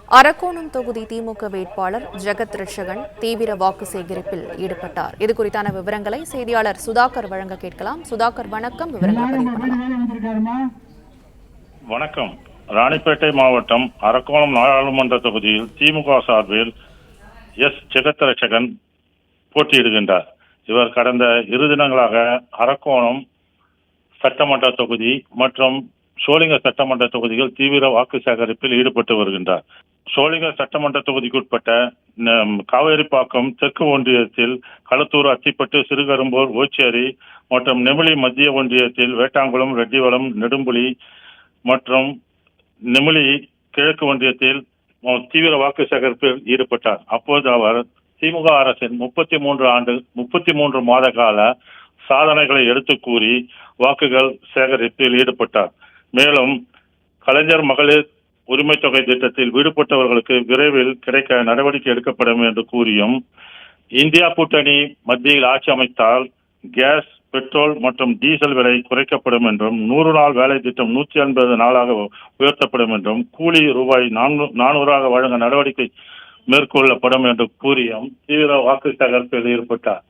அரக்கோணம் தொகுதி திமுக வேட்பாளர் ஜெகத் ரட்சகன் தீவிர வாக்கு சேகரிப்பில் ஈடுபட்டார். இது குறித்தான விவரங்களை செய்தியாளர் சுதாகர் வழங்க கேட்கலாம். சுதாகர், வணக்கம். வணக்கம். ராணிப்பேட்டை மாவட்டம் அரக்கோணம் நாடாளுமன்ற தொகுதியில் திமுக சார்பில் ஜெகத் ரட்சகன் போட்டியிடுகின்றார். இவர் கடந்த 2 தினங்களாக அரக்கோணம் சட்டமன்ற தொகுதி மற்றும் சோளிங்க சட்டமன்ற தொகுதிகள் தீவிர வாக்கு சேகரிப்பில் ஈடுபட்டு வருகின்றார். சோளிங்க சட்டமன்ற தொகுதிக்குட்பட்ட காவேரிப்பாக்கம் தெற்கு ஒன்றியத்தில் களத்தூர், அத்திப்பட்டு, சிறுகரும்பூர், ஓச்சேரி மற்றும் நெமிலி மத்திய ஒன்றியத்தில் வேட்டாங்குளம், ரெட்டிவளம், நெடும்புலி மற்றும் நெமிலி கிழக்கு ஒன்றியத்தில் தீவிர வாக்கு சேகரிப்பில் ஈடுபட்டார். அப்போது அவர் திமுக அரசின் 33 மாத கால சாதனைகளை எடுத்து கூறி வாக்குகள் சேகரிப்பில் ஈடுபட்டார். மேலும் கலைஞர் மகளிர் உரிமை தொகை திட்டத்தில் விடுபட்டவர்களுக்கு விரைவில் கிடைக்க நடவடிக்கை எடுக்கப்படும் என்று கூறியும், இந்தியா கூட்டணி மத்தியில் ஆட்சி அமைத்தால் கேஸ், பெட்ரோல் மற்றும் டீசல் விலை குறைக்கப்படும் என்றும், 100 நாள் வேலை திட்டம் 180 நாளாக உயர்த்தப்படும் என்றும், கூலி ரூபாய் 400 வழங்க நடவடிக்கை மேற்கொள்ளப்படும் என்று கூறியும் தீவிர வாக்கு சேகரிப்பில் ஈடுபட்டார்.